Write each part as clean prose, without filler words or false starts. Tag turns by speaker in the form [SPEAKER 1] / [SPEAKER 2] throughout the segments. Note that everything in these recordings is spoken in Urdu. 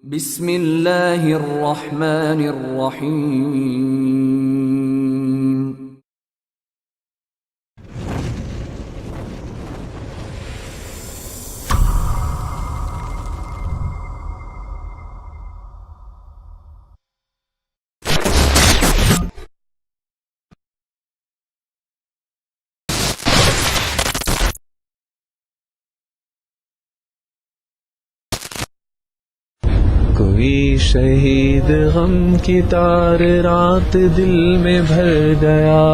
[SPEAKER 1] بسم اللہ الرحمن الرحیم۔
[SPEAKER 2] کوئی شہید غم کی تار رات دل میں بھر گیا،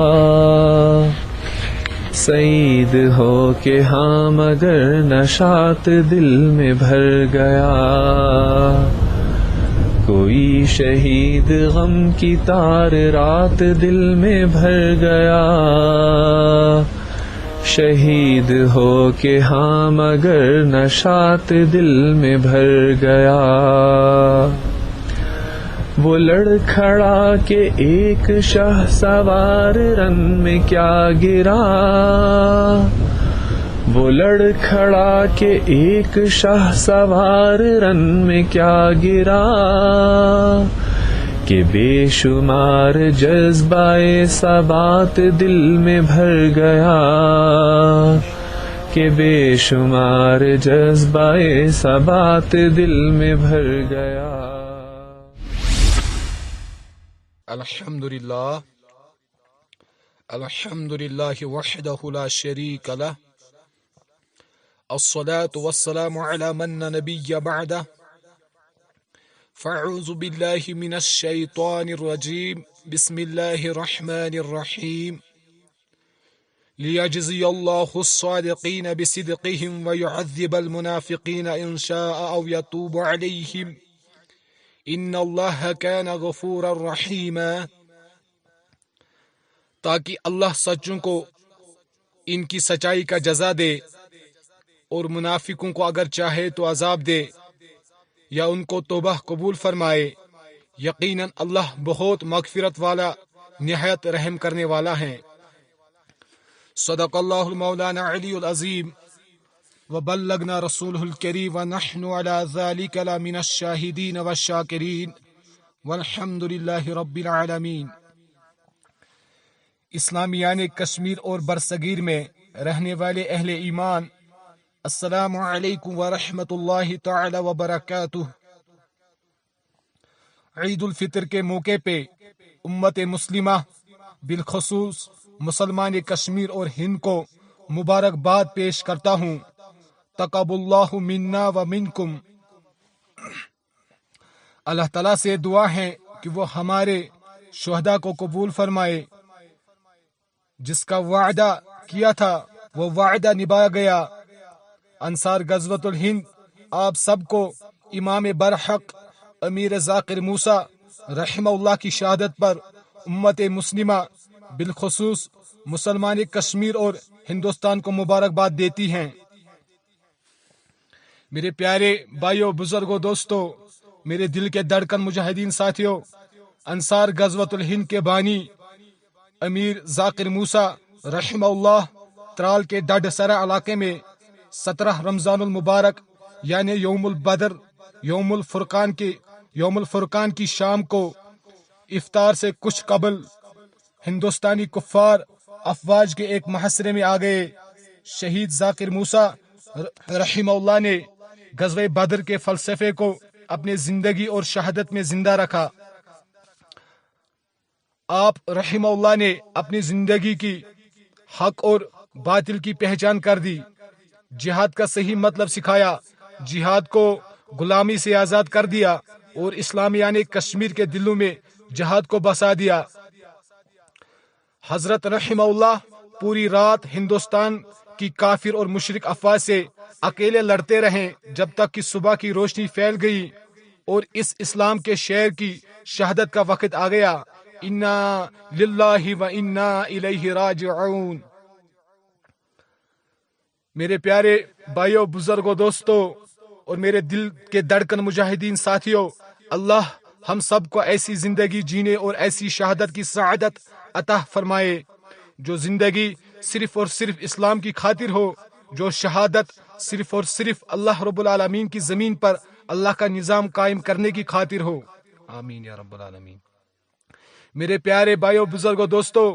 [SPEAKER 2] سعید ہو کہ ہاں مگر نشاط دل میں بھر گیا۔ کوئی شہید غم کی تار رات دل میں بھر گیا، شہید ہو کہ ہاں مگر نشاط دل میں بھر گیا۔ وہ لڑکھڑا کہ ایک شاہ سوار رن میں کیا گرا، وہ لڑکھڑا کہ ایک شاہ سوار رن میں کیا گرا، کہ بے شمار جذبہ ثبات دل میں بھر گیا، کہ بے شمار جذبہ ثبات دل میں بھر گیا۔
[SPEAKER 3] الحمدللہ وحدہ لا شریک لہ، الصلاة والسلام علی من لا نبی بعدہ، فاعوذ باللہ من الشیطان الرجیم، بسم اللہ الرحمن الرحیم۔ لیجزی اللہ الصادقین بصدقہم ویعذب المنافقین ان شاء او یتوب علیہم، ان اللہ کان غفورا رحیما۔ تاکہ اللہ سچوں کو ان کی سچائی کا جزا دے اور منافقوں کو اگر چاہے تو عذاب دے یا ان کو توبہ قبول فرمائے۔ یقیناً اللہ بہت مغفرت والا نہایت رحم کرنے والا ہے۔ صدق اللہ المولانا علی العظیم وبلغنا رسولہ الکریم ونحن علی ذلک لمن الشاہدین والشاکرین والحمد للہ رب العالمین۔ اسلامیان کشمیر اور برصغیر میں رہنے والے اہل ایمان، السلام علیکم ورحمۃ اللہ تعالی وبرکاتہ۔ عید الفطر کے موقع پہ امت مسلمہ بالخصوص مسلمان کشمیر اور ہند کو مبارکباد پیش کرتا ہوں۔ تقبل اللہ منا و منکم۔ اللہ تعالیٰ سے دعا ہے کہ وہ ہمارے شہداء کو قبول فرمائے۔ جس کا وعدہ کیا تھا وہ وعدہ نبھایا گیا۔ انصار غزوۃ الہند آپ سب کو امام برحق امیر ذاکر موسیٰ رحمہ اللہ کی شہادت پر امت مسلمہ بالخصوص مسلمان کشمیر اور ہندوستان کو مبارکباد دیتی ہیں۔ میرے پیارے بھائیوں، بزرگوں، دوستوں، میرے دل کے دھڑکن مجاہدین ساتھیوں، انصار غزوۃ الہند کے بانی امیر ذاکر موسیٰ رحمہ اللہ ترال کے ڈڈ سرا علاقے میں 17 رمضان المبارک یعنی یوم البدر یوم الفرقان کی شام کو افطار سے کچھ قبل ہندوستانی کفار افواج کے ایک محاصرے میں آ گئے۔ شہید ذاکر موسیٰ رحمہ اللہ نے غزوہ بدر کے فلسفے کو اپنے زندگی اور شہادت میں زندہ رکھا۔ آپ رحمہ اللہ نے اپنی زندگی کی حق اور باطل کی پہچان کر دی، جہاد کا صحیح مطلب سکھایا، جہاد کو غلامی سے آزاد کر دیا اور اسلامیان کشمیر کے دلوں میں جہاد کو بسا دیا۔ حضرت رحمہ اللہ پوری رات ہندوستان کی کافر اور مشرک افواج سے اکیلے لڑتے رہے جب تک کہ صبح کی روشنی پھیل گئی اور اس اسلام کے شعر کی شہادت کا وقت آ گیا، انا للہ و انا الیہ راجعون۔ میرے پیارے بھائیوں، بزرگوں، دوستوں اور میرے دل کے دھڑکن مجاہدین ساتھیوں، اللہ ہم سب کو ایسی زندگی جینے اور ایسی شہادت کی سعادت عطا فرمائے جو زندگی صرف اور صرف اسلام کی خاطر ہو، جو شہادت صرف اور صرف اللہ رب العالمین کی زمین پر اللہ کا نظام قائم کرنے کی خاطر ہو، آمین یا رب العالمین۔ میرے پیارے بھائیوں، بزرگوں، دوستوں،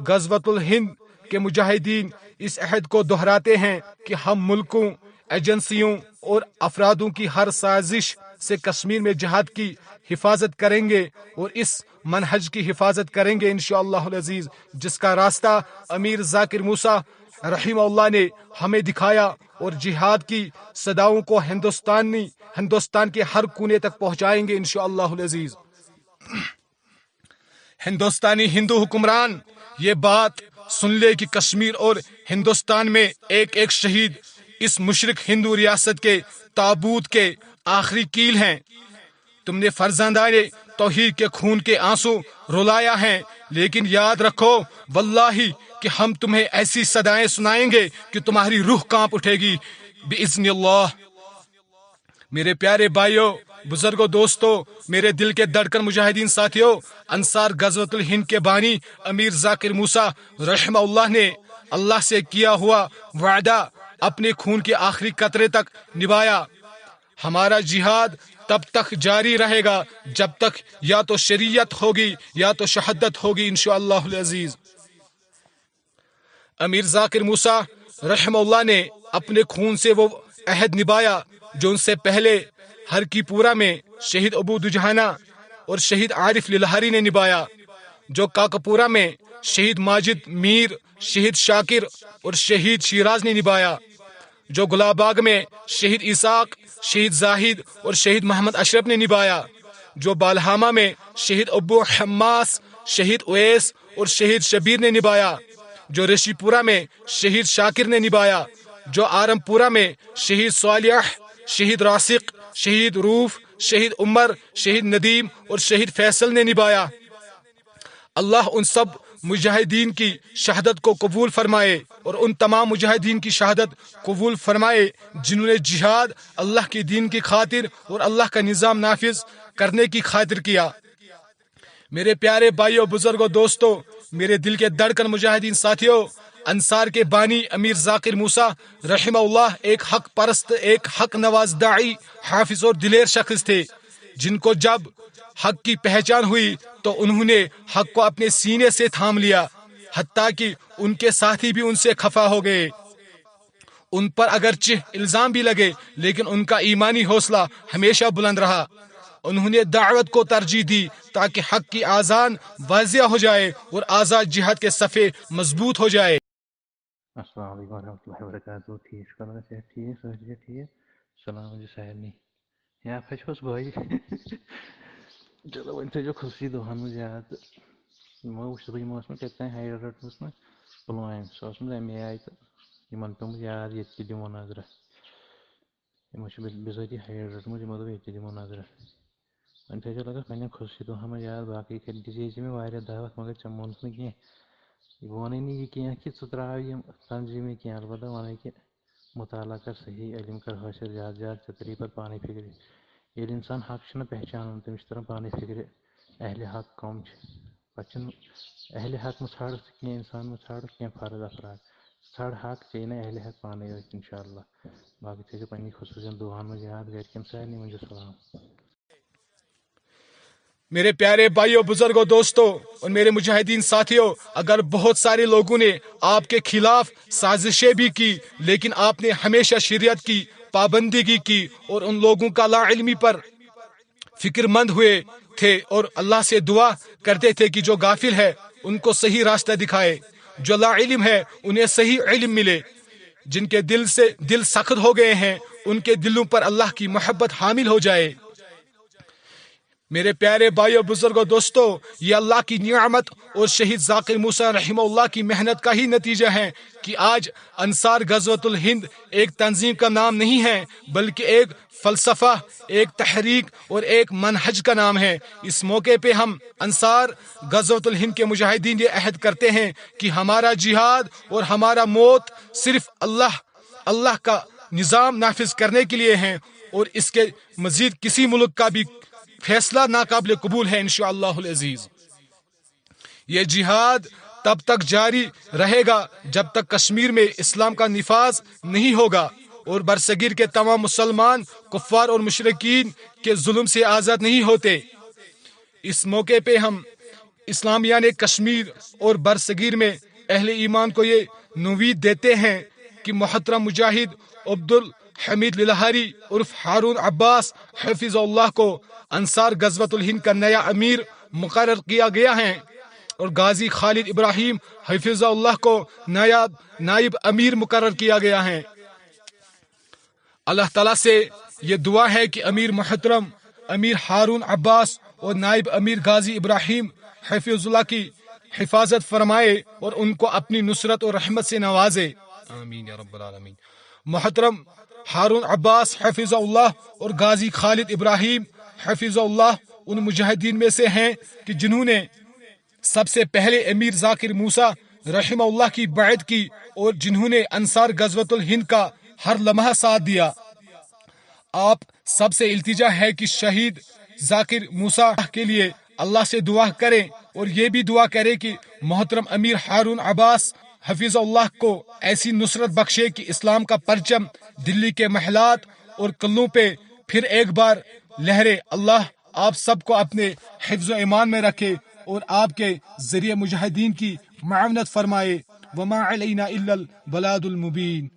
[SPEAKER 3] غزوۃ الہند کے مجاہدین اس عہد کو دہراتے ہیں کہ ہم ملکوں، ایجنسیوں اور افرادوں کی ہر سازش سے کشمیر میں جہاد کی حفاظت کریں گے اور اس منہج کی حفاظت کریں گے انشاءاللہ العزیز، جس کا راستہ امیر ذاکر موسیٰ رحمہ اللہ نے ہمیں دکھایا، اور جہاد کی صداؤں کو ہندوستان کے ہر کونے تک پہنچائیں گے انشاءاللہ العزیز۔ ہندوستانی ہندو حکمران یہ بات سن لے کہ کشمیر اور ہندوستان میں ایک ایک شہید اس مشرق ہندو ریاست کے تابوت کے آخری کیل ہیں۔ تم نے فرزندان توحید کے خون کے آنسو رلایا ہیں، لیکن یاد رکھو واللہ کہ ہم تمہیں ایسی صدائیں سنائیں گے کہ تمہاری روح کانپ اٹھے گی باذن اللہ۔ میرے پیارے بھائیوں، بزرگوں، دوستوں، میرے دل کے دھڑکن مجاہدین ساتھیوں، انصار غزوۃ الہند کے بانی امیر ذاکر موسیٰ رحمہ اللہ نے اللہ سے کیا ہوا وعدہ اپنے خون کے آخری قطرے تک نبھایا۔ ہمارا جہاد تب تک جاری رہے گا جب تک یا تو شریعت ہوگی یا تو شہادت ہوگی انشاءاللہ العزیز۔ امیر ذاکر موسیٰ رحمہ اللہ نے اپنے خون سے وہ عہد نبھایا جو ان سے پہلے ہر کی پورا میں شہید ابو دجانہ اور شہید عارف للہری نے نبھایا، جو کاکپورہ میں شہید ماجد میر، شہید شاکر اور شہید شیراز نے نبھایا، جو گلاب باغ میں شہید اسحاق، شہید زاہد اور شہید محمد اشرف نے نبھایا، جو بالہامہ میں شہید ابو حماس، شہید اویس اور شہید شبیر نے نبھایا، جو رشی پورہ میں شہید شاکر نے نبھایا، جو آرم پورہ میں شہید صالح، شہید راسق، شہید روف، شہید عمر، شہید ندیم اور شہید فیصل نے نبھایا۔ اللہ ان سب مجاہدین کی شہادت کو قبول فرمائے اور ان تمام مجاہدین کی شہادت قبول فرمائے جنہوں نے جہاد اللہ کے دین کی خاطر اور اللہ کا نظام نافذ کرنے کی خاطر کیا۔ میرے پیارے بھائیوں، بزرگوں، دوستوں، میرے دل کے دھڑکن مجاہدین ساتھیوں، انصار کے بانی امیر ذاکر موسیٰ رحمہ اللہ ایک حق پرست، ایک حق نواز داعی، حافظ اور دلیر شخص تھے، جن کو جب حق کی پہچان ہوئی تو انہوں نے حق کو اپنے سینے سے تھام لیا، حتیٰ کہ ان کے ساتھی بھی ان سے خفا ہو گئے۔ ان پر اگرچہ الزام بھی لگے لیکن ان کا ایمانی حوصلہ ہمیشہ بلند رہا۔ انہوں نے دعوت کو ترجیح دی تاکہ حق کی آذان واضح ہو جائے اور آزاد جہاد کے صفے مضبوط ہو جائے۔
[SPEAKER 4] السلام علیکم ورحمۃ اللہ وبرکاتہ۔ ٹھیک کرنا صحت ٹھیک سر ٹھیک سلام جی سہل نہیں یا پھچوس بھائی چلو ون تھو خوشی دہن مجھ یاد یمو وچھ یمو کتنے ہائی رٹمس نا پلوامہ سہ امے آئی تو یمن پیومت یاد یہ دمو نظر یمو بذاتی ہائی رٹمت یمو دوپ یہ دمو نظر ون تھو لگا پنہ خوشی دہن مجھ یاد باقی دے مے دعوت مگر ژے مونس نہ کینٛہہ بہ ونے یہ کہ ژٕ ترٛاو یم تنظیٖمٕے کینٛہہ البتہ ونے کہ مطالعہ کر صحیح علم کر حٲصِل زیادٕ زیادٕ ژےٚ تری پتہٕ پانے فکرِ ییٚلہِ انسان حق چھُنہٕ پہچانان تٔمِس چھُ تران پانے فکرِ اہل حق کم چھِ پتہٕ چھُنہٕ اہل حق مہ ژھانڈکھ ژٕ کینٛہہ انسان مہ ژھانڈکھ کینٛہہ فرد افراد ژٕ ژھانڈ حق ژےٚ یی اہل حق پانے ٲسۍ انشاء اللہ باقی تھٲیزِ پننہِ خصوٗصیَن دُعاہن منٛز یاد گرِکٮ۪ن سارنٕے ؤنۍزِ سلام۔
[SPEAKER 3] میرے پیارے بھائیوں، بزرگوں، دوستوں اور میرے مجاہدین ساتھیوں، اگر بہت سارے لوگوں نے آپ کے خلاف سازشیں بھی کی لیکن آپ نے ہمیشہ شریعت کی پابندگی کی اور ان لوگوں کا لا علمی پر فکر مند ہوئے تھے اور اللہ سے دعا کرتے تھے کہ جو غافل ہے ان کو صحیح راستہ دکھائے، جو لا علم ہے انہیں صحیح علم ملے، جن کے دل سخت ہو گئے ہیں ان کے دلوں پر اللہ کی محبت حامل ہو جائے۔ میرے پیارے بھائیوں، بزرگوں، دوستوں، یہ اللہ کی نعمت اور شہید ذاکر موسیٰ رحمہ اللہ کی محنت کا ہی نتیجہ ہے کہ آج انصار غزوۃ الہند ایک تنظیم کا نام نہیں ہے بلکہ ایک فلسفہ، ایک تحریک اور ایک منہج کا نام ہے۔ اس موقع پہ ہم انصار غزوۃ الہند کے مجاہدین یہ عہد کرتے ہیں کہ ہمارا جہاد اور ہمارا موت صرف اللہ کا نظام نافذ کرنے کے لیے ہیں اور اس کے مزید کسی ملک کا بھی فیصلہ ناقابل قبول ہے انشاءاللہ العزیز۔ یہ جہاد تب تک جاری رہے گا جب تک کشمیر میں اسلام کا نفاذ نہیں ہوگا اور برصغیر کے تمام مسلمان کفار اور مشرکین کے ظلم سے آزاد نہیں ہوتے۔ اس موقع پہ ہم اسلامیان کشمیر اور برصغیر میں اہل ایمان کو یہ نوید دیتے ہیں کہ محترم مجاہد عبدالحمید للہاری عرف ہارون عباس حفظ اللہ کو انصار غزوۃ الہند کا نیا امیر مقرر کیا گیا ہے، اور غازی خالد ابراہیم حفظ اللہ کو نائب امیر مقرر کیا گیا ہے۔ اللہ تعالیٰ سے یہ دعا ہے کہ امیر محترم امیر ہارون عباس اور نائب امیر غازی ابراہیم حفظ اللہ کی حفاظت فرمائے اور ان کو اپنی نصرت اور رحمت سے نوازے، آمین یا رب العالمین۔ محترم ہارون عباس حفظ اللہ اور غازی خالد ابراہیم حفظ اللہ ان مجاہدین میں سے ہیں کہ جنہوں نے سب سے پہلے امیر ذاکر موسیٰ رحمہ اللہ کی بیعت کی اور جنہوں نے انصار غزوۃ الہند کا ہر لمحہ ساتھ دیا۔ آپ سب سے التجا ہے کہ شہید ذاکر موسیٰ کے لیے اللہ سے دعا کریں اور یہ بھی دعا کریں کہ محترم امیر ہارون عباس حفظ اللہ کو ایسی نصرت بخشے کہ اسلام کا پرچم دلی کے محلات اور قلعوں پہ پھر ایک بار لہرے۔ اللہ آپ سب کو اپنے حفظ و ایمان میں رکھے اور آپ کے ذریعے مجاہدین کی معاونت فرمائے۔ وما علینا الا البلاغ المبین۔